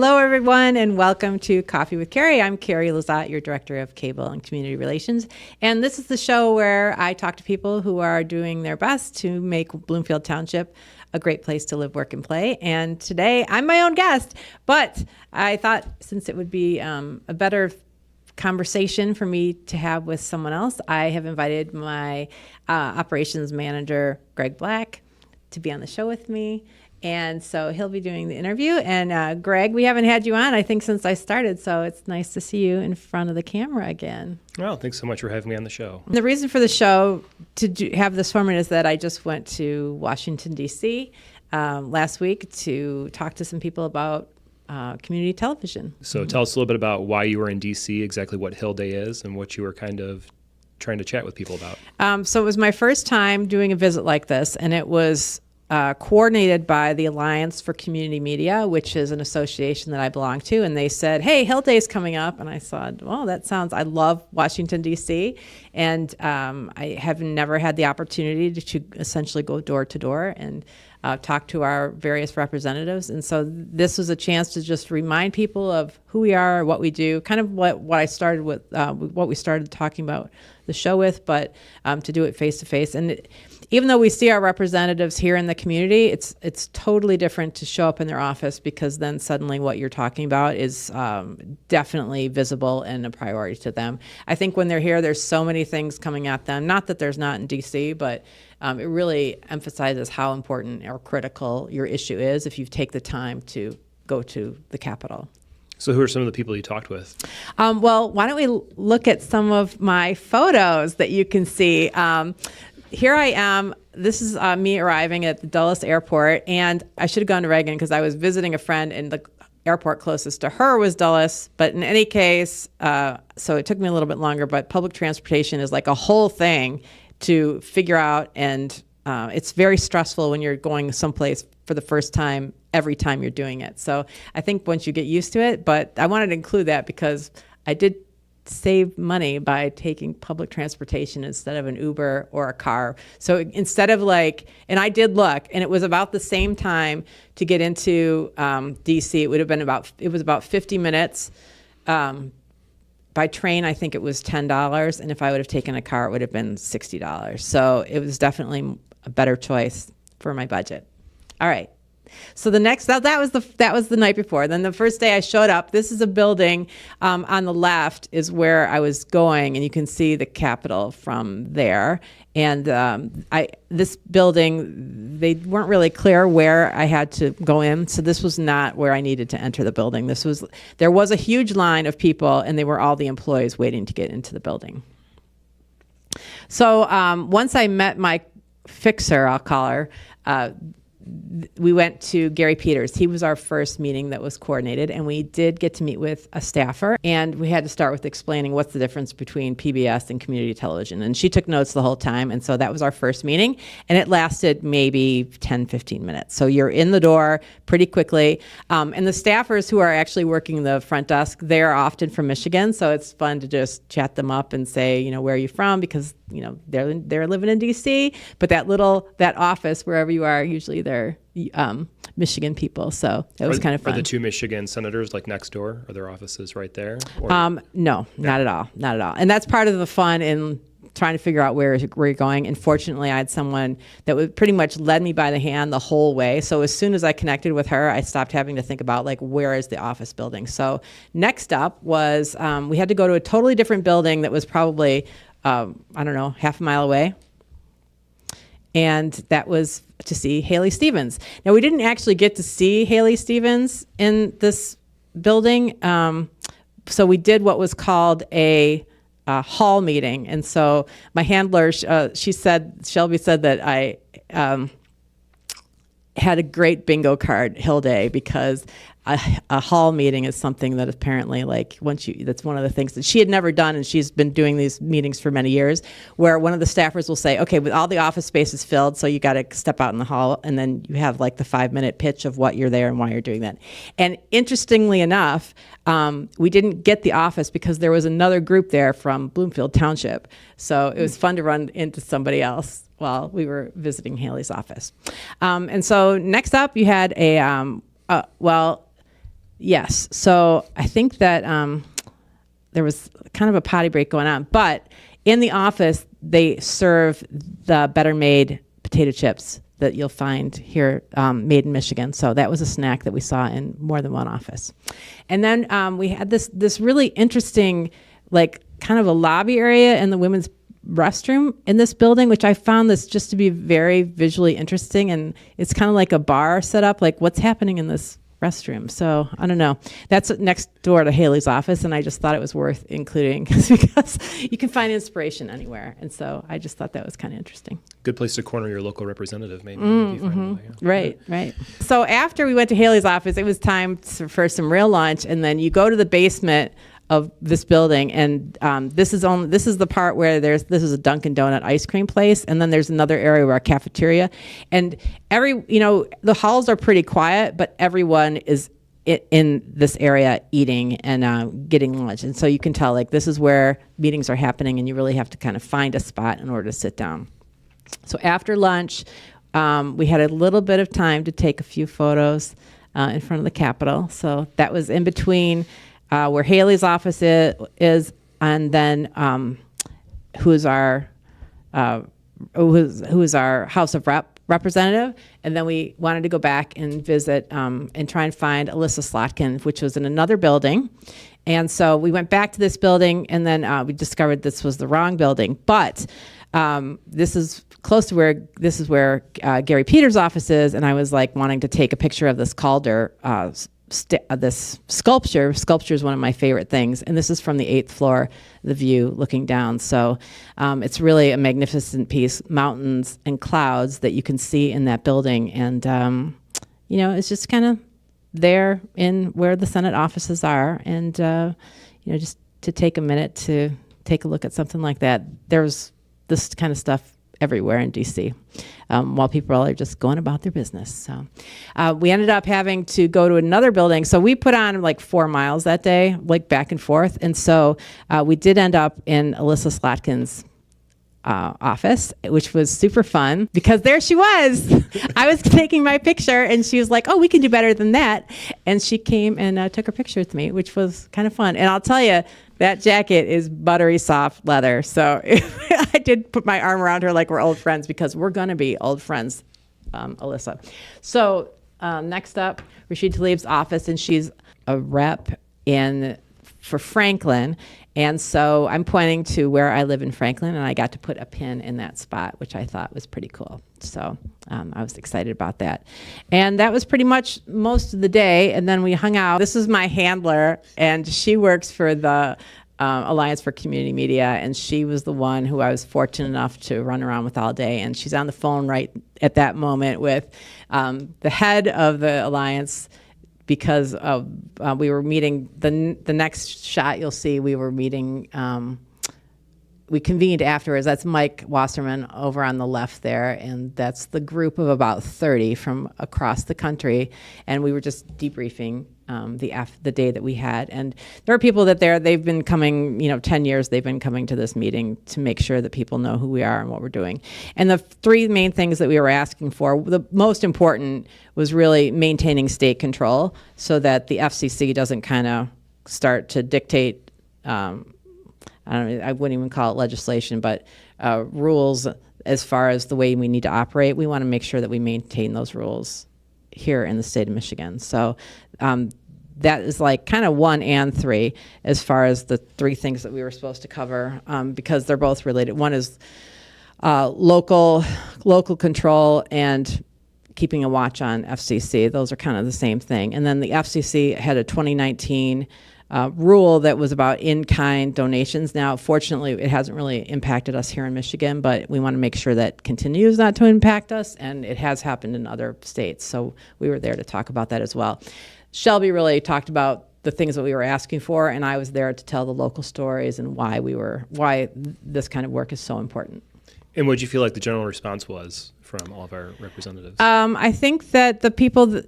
Hello, everyone, and welcome to Coffee with Carrie. I'm Carrie LeZotte, your Director of Cable and Community Relations. And this is the show where I talk to people who are doing their best to make Bloomfield Township a great place to live, work, and play. And today, I'm my own guest, but I thought since it would be a better conversation for me to have with someone else, I have invited my operations manager, Greg Black, to be on the show with me. And so he'll be doing the interview. And Greg, we haven't had you on, I think, since I started. So it's nice to see you in front of the camera again. Well, thanks so much for having me on the show. The reason for the show to have this format is that I just went to Washington, D.C. Last week to talk to some people about community television. So tell us a little bit about why you were in D.C., exactly what Hill Day is, and what you were kind of trying to chat with people about. So it was my first time doing a visit like this, and it was coordinated by the Alliance for Community Media, which is an association that I belong to. And they said, hey, Hill Day is coming up. And I said, well, I love Washington, D.C. And I have never had the opportunity to essentially go door to door and talk to our various representatives. And so this was a chance to just remind people of who we are, what we do, kind of what I started with, what we started talking about the show with, but to do it face to face. And even though we see our representatives here in the community, it's totally different to show up in their office, because then suddenly what you're talking about is definitely visible and a priority to them. I think when they're here, there's so many things coming at them. Not that there's not in DC, but it really emphasizes how important or critical your issue is if you take the time to go to the Capitol. So who are some of the people you talked with? Well, why don't we look at some of my photos that you can see. Here I am. This is me arriving at the Dulles Airport, and I should have gone to Reagan because I was visiting a friend, and the airport closest to her was Dulles. But in any case, so it took me a little bit longer, but public transportation is like a whole thing to figure out, and it's very stressful when you're going someplace for the first time every time you're doing it. So I think once you get used to it, but I wanted to include that because I did save money by taking public transportation instead of an Uber or a car. So instead of and I did look, and it was about the same time to get into DC. It was about 50 minutes. By train, I think it was $10, and if I would have taken a car, it would have been $60. So it was definitely a better choice for my budget. All right. So the next, that was the night before. Then the first day I showed up, this is a building on the left is where I was going, and you can see the Capitol from there. And this building, they weren't really clear where I had to go in, so this was not where I needed to enter the building. There was a huge line of people, and they were all the employees waiting to get into the building. So once I met my fixer, I'll call her, we went to Gary Peters. He was our first meeting that was coordinated, and we did get to meet with a staffer, and we had to start with explaining what's the difference between PBS and community television. And she took notes the whole time, and so that was our first meeting, and it lasted maybe 10, 15 minutes. So you're in the door pretty quickly, and the staffers who are actually working the front desk, they're often from Michigan, so it's fun to just chat them up and say, where are you from? Because they're living in DC, but that office, wherever you are, usually they're Michigan people. So it was kind of fun. Are the two Michigan senators next door? Are their offices right there? No, not at all. Not at all. And that's part of the fun in trying to figure out where you're going. And fortunately, I had someone that would pretty much led me by the hand the whole way. So as soon as I connected with her, I stopped having to think about where is the office building. So next up was we had to go to a totally different building that was probably half a mile away. And that was to see Haley Stevens. Now, we didn't actually get to see Haley Stevens in this building. So we did what was called a hall meeting. And so my handler, Shelby said that I had a great bingo card Hill Day, because a hall meeting is something that apparently that's one of the things that she had never done, and she's been doing these meetings for many years, where one of the staffers will say, okay, with all the office space is filled, so you got to step out in the hall, and then you have the 5-minute pitch of what you're there and why you're doing that. And interestingly enough, we didn't get the office because there was another group there from Bloomfield Township, so it was fun to run into somebody else while we were visiting Haley's office. And so next up, you had Yes. So I think that there was kind of a potty break going on, but in the office, they serve the Better Made potato chips that you'll find here, made in Michigan. So that was a snack that we saw in more than one office. And then we had this really interesting, like kind of a lobby area in the women's restroom in this building, which I found this just to be very visually interesting. And it's kind of like a bar set up, like what's happening in this restroom. So I don't know. That's next door to Haley's office, and I just thought it was worth including because you can find inspiration anywhere. And so I just thought that was kind of interesting. Good place to corner your local representative, maybe. If you find yeah. Right. So after we went to Haley's office, it was time for some real lunch, and then you go to the basement of this building, and this is the part where this is a Dunkin' Donut ice cream place, and then there's another area where a cafeteria, and the halls are pretty quiet, but everyone is in this area eating and getting lunch, and so you can tell like this is where meetings are happening, and you really have to kind of find a spot in order to sit down. So after lunch, we had a little bit of time to take a few photos in front of the Capitol. So that was in between where Haley's office is, and then who's our House of Representative, and then we wanted to go back and visit and try and find Alyssa Slotkin, which was in another building. And so we went back to this building, and then we discovered this was the wrong building. But this is close to where Gary Peters' office is, and I was like wanting to take a picture of this Calder this sculpture. Sculpture is one of my favorite things, and this is from the 8th floor, the view looking down. So it's really a magnificent piece, mountains and clouds that you can see in that building, and it's just kind of there in where the Senate offices are, and just to take a minute to take a look at something like that. There's this kind of stuff everywhere in DC, while people are just going about their business. So we ended up having to go to another building. So we put on like 4 miles that day, like back and forth. And so we did end up in Alyssa Slotkin's office, which was super fun because there she was. I was taking my picture, and she was like, "Oh, we can do better than that." And she came and took a picture with me, which was kind of fun. And I'll tell you, that jacket is buttery soft leather. So I did put my arm around her like we're old friends, because we're going to be old friends, Alyssa. So next up, Rashid Tlaib's office, and she's a rep for Franklin. And so I'm pointing to where I live in Franklin, and I got to put a pin in that spot, which I thought was pretty cool. So I was excited about that. And that was pretty much most of the day. And then we hung out. This is my handler, and she works for the Alliance for Community Media, and she was the one who I was fortunate enough to run around with all day. And she's on the phone right at that moment with the head of the Alliance, because we were meeting, the next shot you'll see, we were meeting, we convened afterwards. That's Mike Wasserman over on the left there, and that's the group of about 30 from across the country, and we were just debriefing the day that we had. And there are people they've been coming, 10 years they've been coming to this meeting to make sure that people know who we are and what we're doing. And the 3 main things that we were asking for, the most important was really maintaining state control so that the FCC doesn't kind of start to dictate, I wouldn't even call it legislation, but rules as far as the way we need to operate. We want to make sure that we maintain those rules here in the state of Michigan. So that is like kind of 1 and 3 as far as the 3 things that we were supposed to cover, because they're both related. One is local control and keeping a watch on FCC. Those are kind of the same thing. And then the FCC had a 2019 rule that was about in-kind donations. Now, fortunately, it hasn't really impacted us here in Michigan, but we want to make sure that continues not to impact us, and it has happened in other states. So we were there to talk about that as well. Shelby really talked about the things that we were asking for, and I was there to tell the local stories and why this kind of work is so important. And what did you feel like the general response was from all of our representatives? I think that the people, this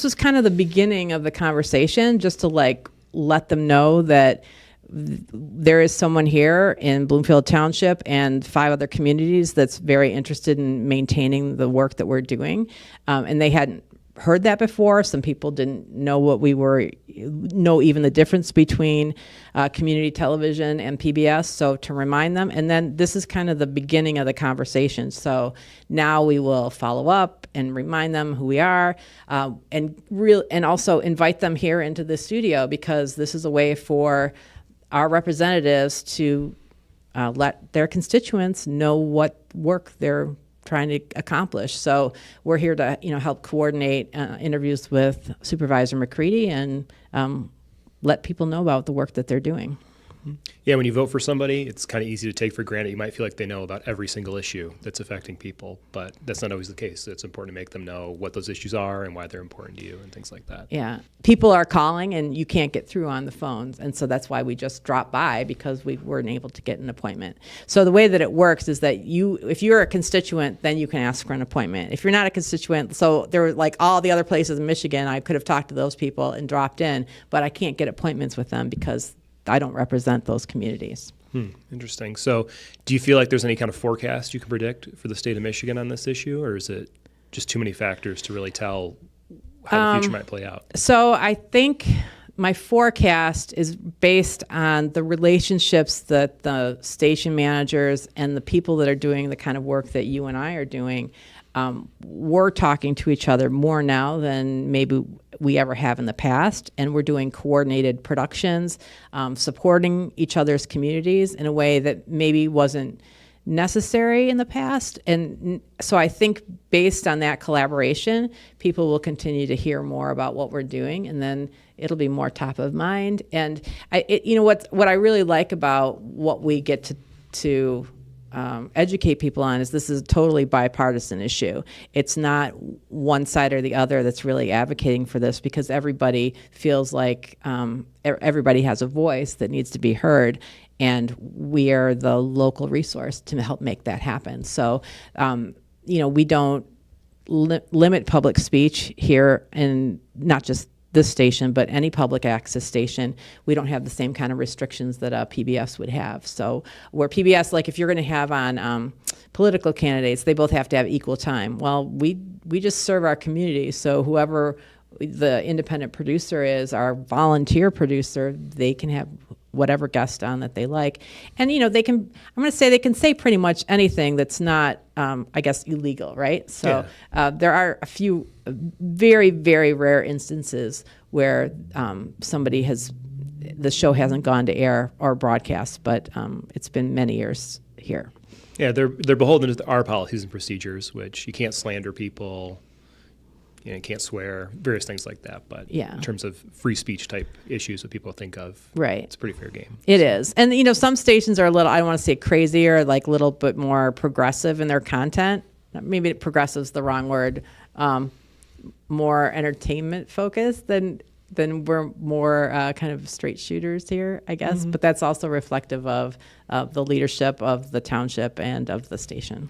was kind of the beginning of the conversation, just to let them know that there is someone here in Bloomfield Township and 5 other communities that's very interested in maintaining the work that we're doing. And they hadn't heard that before. Some people didn't know know even the difference between community television and PBS. So to remind them, and then this is kind of the beginning of the conversation. So now we will follow up and remind them who we are, and also invite them here into the studio, because this is a way for our representatives to let their constituents know what work they're trying to accomplish. So we're here to, help coordinate interviews with Supervisor McCready and let people know about the work that they're doing. Yeah, when you vote for somebody, it's kind of easy to take for granted. You might feel like they know about every single issue that's affecting people, but that's not always the case. It's important to make them know what those issues are and why they're important to you and things like that. Yeah. People are calling and you can't get through on the phones. And so that's why we just drop by, because we weren't able to get an appointment. So the way that it works is that if you're a constituent, then you can ask for an appointment. If you're not a constituent, so there were like all the other places in Michigan, I could have talked to those people and dropped in, but I can't get appointments with them because I don't represent those communities. Interesting. So do you feel like there's any kind of forecast you can predict for the state of Michigan on this issue, or is it just too many factors to really tell how the future might play out? So I think my forecast is based on the relationships that the station managers and the people that are doing the kind of work that you and I are doing. We're talking to each other more now than maybe we ever have in the past, and we're doing coordinated productions, supporting each other's communities in a way that maybe wasn't necessary in the past. And so I think based on that collaboration, people will continue to hear more about what we're doing, and then it'll be more top of mind. And what I really like about what we get to educate people on is this is a totally bipartisan issue. It's not one side or the other that's really advocating for this, because everybody feels like everybody has a voice that needs to be heard, and we are the local resource to help make that happen. So, we don't limit public speech here, and not just this station, but any public access station. We don't have the same kind of restrictions that a PBS would have. So where PBS, like if you're going to have on political candidates, they both have to have equal time. Well, we just serve our community. So whoever the independent producer is, our volunteer producer, they can have whatever guest on that they like. And, they can say pretty much anything that's not, illegal, right? So there are a few very, very rare instances where the show hasn't gone to air or broadcast, but it's been many years here. Yeah, they're beholden to our policies and procedures, which you can't slander people, you can't swear, various things like that. But in terms of free speech type issues that people think of, right, it's a pretty fair game. It is. And, some stations are a little, I don't want to say crazier, like a little bit more progressive in their content. Maybe progressive is the wrong word. More entertainment focused than we're more kind of straight shooters here, I guess. Mm-hmm. But that's also reflective of the leadership of the township and of the station.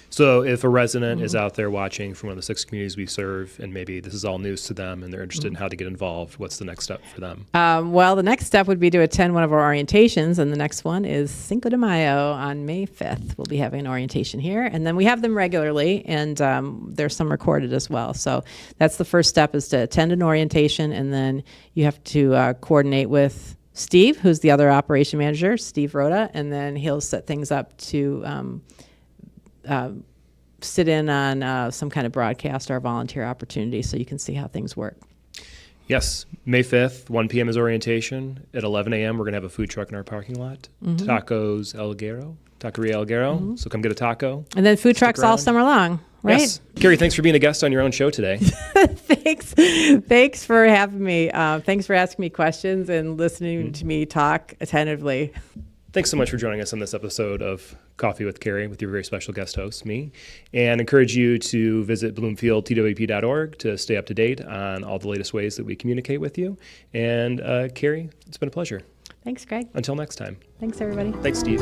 So if a resident is out there watching from one of the 6 communities we serve, and maybe this is all news to them and they're interested in how to get involved, what's the next step for them? Well, the next step would be to attend one of our orientations, and the next one is Cinco de Mayo on May 5th. We'll be having an orientation here, and then we have them regularly, and there's some recorded as well. So that's the first step, is to attend an orientation, and then you have to coordinate with Steve, who's the other operation manager, Steve Rhoda, and then he'll set things up to sit in on some kind of broadcast or volunteer opportunity, so you can see how things work. Yes, May 5th, 1 p.m. is orientation. At 11 a.m., we're going to have a food truck in our parking lot. Mm-hmm. Taqueria El Guerro. Mm-hmm. So come get a taco. And then food trucks all summer long, right? Yes. Carrie, thanks for being a guest on your own show today. Thanks for having me. Thanks for asking me questions and listening to me talk attentively. Thanks so much for joining us on this episode of Coffee with Carrie with your very special guest host, me. And encourage you to visit bloomfieldtwp.org to stay up to date on all the latest ways that we communicate with you. And Carrie, it's been a pleasure. Thanks, Greg. Until next time. Thanks, everybody. Thanks, Steve.